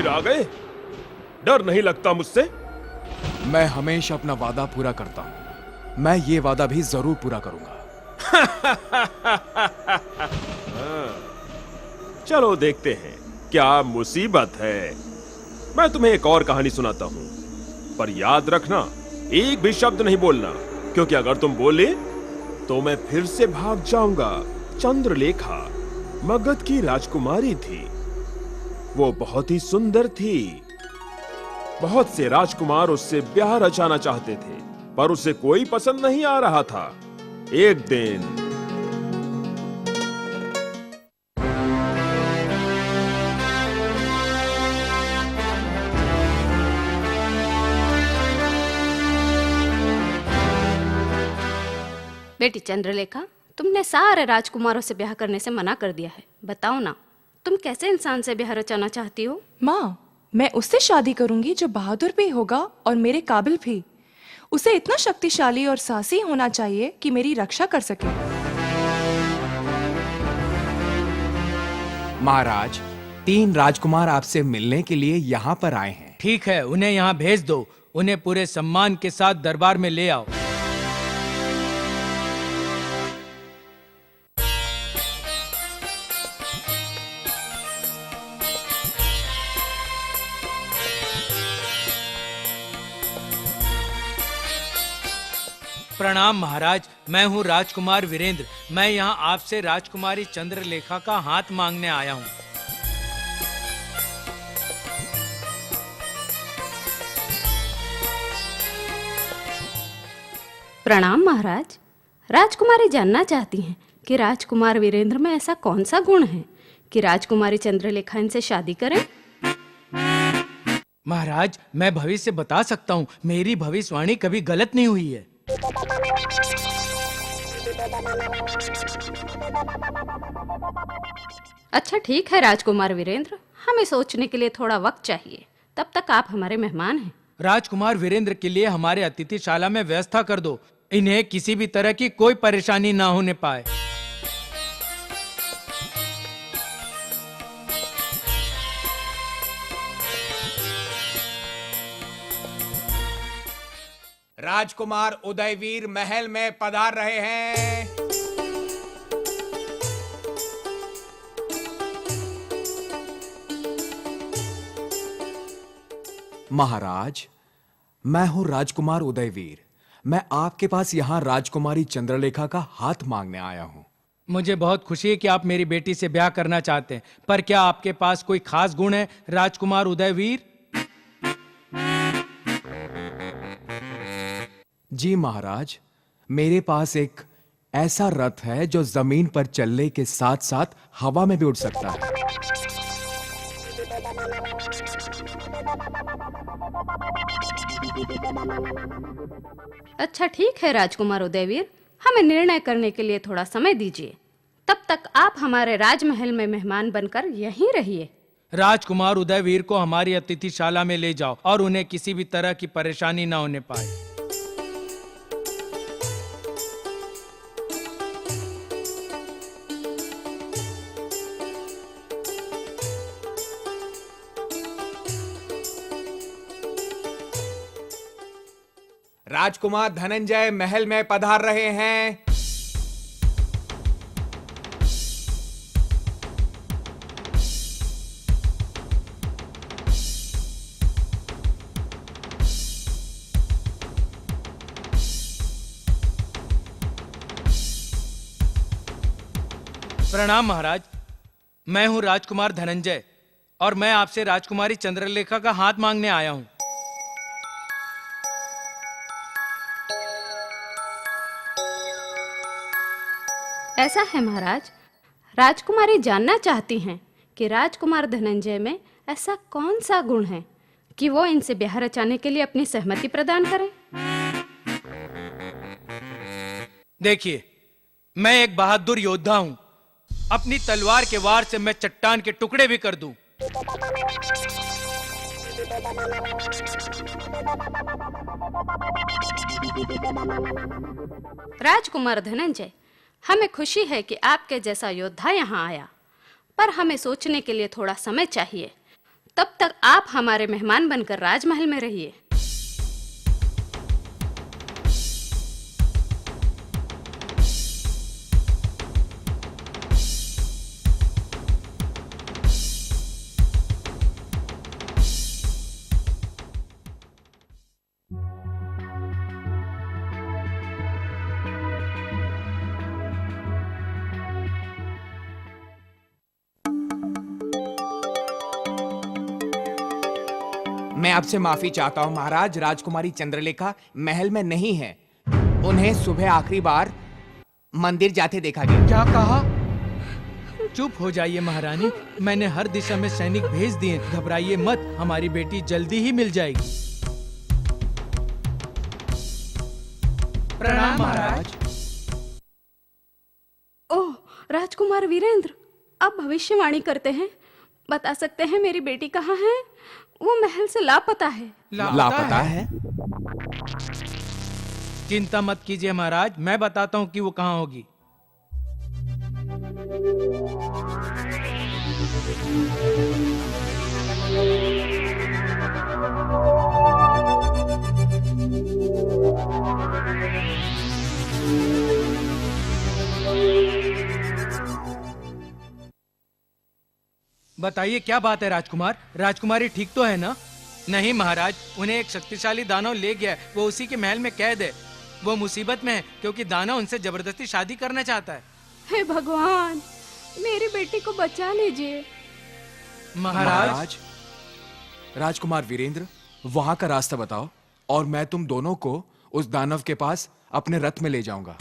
आ गए? डर नहीं लगता मुझसे? मैं हमेशा अपना वादा पूरा करता हूं। मैं ये वादा भी जरूर पूरा करूंगा। चलो देखते हैं क्या मुसीबत है। मैं तुम्हें एक और कहानी सुनाता हूं, पर याद रखना एक भी शब्द नहीं बोलना, क्योंकि अगर तुम बोले तो मैं फिर से भाग जाऊंगा। चंद्रलेखा मगध की राजकुमारी थी। वो बहुत ही सुंदर थी। बहुत से राजकुमार उससे ब्याह रचाना चाहते थे, पर उसे कोई पसंद नहीं आ रहा था। एक दिन बेटी चंद्रलेखा, तुमने सारे राजकुमारों से ब्याह करने से मना कर दिया है। बताओ ना, तुम कैसे इंसान से ब्याह रचाना चाहती हो? माँ, मैं उससे शादी करूंगी जो बहादुर भी होगा और मेरे काबिल भी। उसे इतना शक्तिशाली और साहसी होना चाहिए कि मेरी रक्षा कर सके। महाराज, 3 राजकुमार आपसे मिलने के लिए यहाँ पर आए हैं। ठीक है, उन्हें यहाँ भेज दो। उन्हें पूरे सम्मान के साथ दरबार में ले आओ। प्रणाम महाराज, मैं हूँ राजकुमार वीरेंद्र। मैं यहाँ आपसे राजकुमारी चंद्रलेखा का हाथ मांगने आया हूँ। प्रणाम महाराज। राजकुमारी जानना चाहती हैं कि राजकुमार वीरेंद्र में ऐसा कौन सा गुण है कि राजकुमारी चंद्रलेखा इनसे शादी करें। महाराज, मैं भविष्य बता सकता हूँ। मेरी भविष्यवाणी कभी गलत नहीं हुई है। अच्छा ठीक है राजकुमार वीरेंद्र, हमें सोचने के लिए थोड़ा वक्त चाहिए। तब तक आप हमारे मेहमान हैं। राजकुमार वीरेंद्र के लिए हमारे अतिथिशाला में व्यवस्था कर दो। इन्हें किसी भी तरह की कोई परेशानी ना होने पाए। राजकुमार उदयवीर महल में पधार रहे हैं। महाराज, मैं हूँ राजकुमार उदयवीर। मैं आपके पास यहाँ राजकुमारी चंद्रलेखा का हाथ मांगने आया हूँ। मुझे बहुत खुशी है कि आप मेरी बेटी से ब्याह करना चाहते हैं, पर क्या आपके पास कोई खास गुण है राजकुमार उदयवीर? जी महाराज, मेरे पास एक ऐसा रथ है जो जमीन पर चलने के साथ साथ हवा में भी उड़ सकता है। अच्छा ठीक है राजकुमार उदयवीर, हमें निर्णय करने के लिए थोड़ा समय दीजिए। तब तक आप हमारे राजमहल में मेहमान बनकर यहीं रहिए। राजकुमार उदयवीर को हमारी अतिथिशाला में ले जाओ और उन्हें किसी भी तरह की परेशानी ना होने पाए। राजकुमार धनंजय महल में पधार रहे हैं। प्रणाम महाराज, मैं हूँ राजकुमार धनंजय और मैं आपसे राजकुमारी चंद्रलेखा का हाथ मांगने आया हूँ। ऐसा है महाराज, राजकुमारी जानना चाहती हैं कि राजकुमार धनंजय में ऐसा कौन सा गुण है कि वो इनसे ब्याह रचाने के लिए अपनी सहमति प्रदान करें। देखिए, मैं एक बहादुर योद्धा हूँ। अपनी तलवार के वार से मैं चट्टान के टुकड़े भी कर दूं। राजकुमार धनंजय, हमें खुशी है कि आपके जैसा योद्धा यहाँ आया, पर हमें सोचने के लिए थोड़ा समय चाहिए। तब तक आप हमारे मेहमान बनकर राजमहल में रहिए। मैं आपसे माफी चाहता हूँ महाराज, राजकुमारी चंद्रलेखा महल में नहीं है। उन्हें सुबह आखिरी बार मंदिर जाते देखा गया। क्या कहा? चुप हो जाइए महारानी, मैंने हर दिशा में सैनिक भेज दिए, घबराइए मत, हमारी बेटी जल्दी ही मिल जाएगी। प्रणाम महाराज। ओह, राजकुमार वीरेंद्र, आप भविष्यवाणी करते हैं। बता सकते हैं मेरी बेटी कहाँ है? वो महल से लापता है। लापता है? चिंता मत कीजिए महाराज, मैं बताता हूँ कि वो कहाँ होगी। बताइए क्या बात है राजकुमार, राजकुमारी ठीक तो है ना? नहीं महाराज, उन्हें एक शक्तिशाली दानव ले गया है, वो उसी के महल में कैद है। वो मुसीबत में है क्योंकि दानव उनसे जबरदस्ती शादी करना चाहता है। हे भगवान, मेरी बेटी को बचा लीजिए। महाराज, राजकुमार वीरेंद्र, वहां का रास्ता बताओ और मैं तुम दोनों को उस दानव के पास अपने रथ में ले जाऊंगा।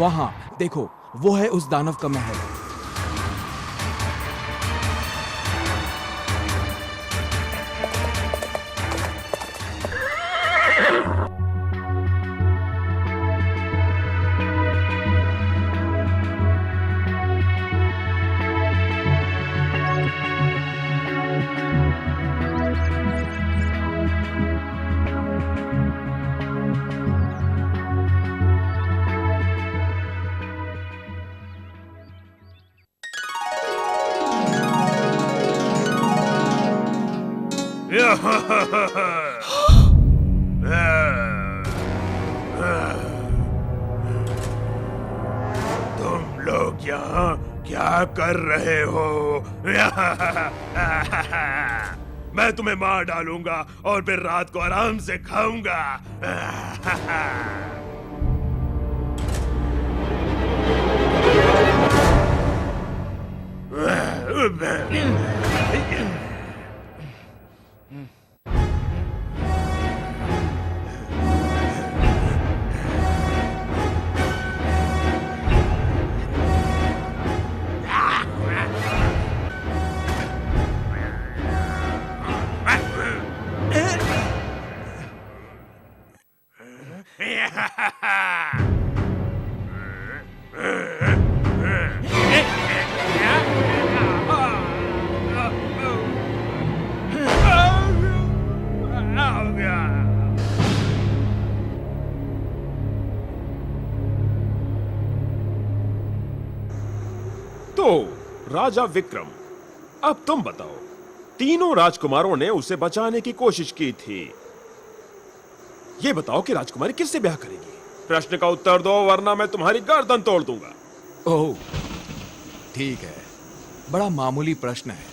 वहां देखो, वो है उस दानव का महल। तुम लोग यहाँ क्या कर रहे हो? मैं तुम्हें मार डालूंगा और फिर रात को आराम से खाऊंगा। तो राजा विक्रम, अब तुम बताओ, तीनों राजकुमारों ने उसे बचाने की कोशिश की थी। ये बताओ कि राजकुमारी किससे ब्याह करेगी? प्रश्न का उत्तर दो वरना मैं तुम्हारी गर्दन तोड़ दूंगा। ओह, ठीक है, बड़ा मामूली प्रश्न है।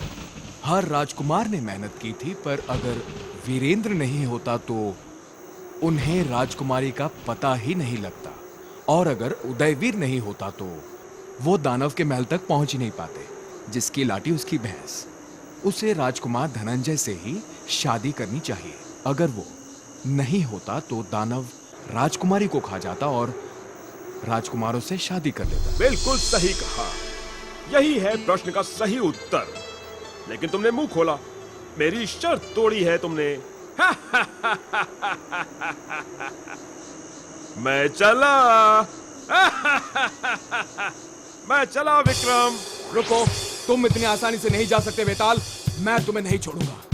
हर राजकुमार ने मेहनत की थी, पर अगर वीरेंद्र नहीं होता तो उन्हें राजकुमारी का पता ही नहीं लगता, और अगर उदयवीर नहीं होता तो वो दानव के महल तक पहुंच ही नहीं पाते, जिसकी लाठी उसकी भैंस। उसे राजकुमार धनंजय से ही शादी करनी चाहिए। अगर वो नहीं होता तो दानव राजकुमारी को खा जाता और राजकुमारों से शादी कर लेता। बिल्कुल सही कहा, यही है प्रश्न का सही उत्तर। लेकिन तुमने मुंह खोला, मेरी शर्त तोड़ी है तुमने। मैं चला। मैं चला विक्रम। रुको, तुम इतनी आसानी से नहीं जा सकते बेताल, मैं तुम्हें नहीं छोड़ूंगा।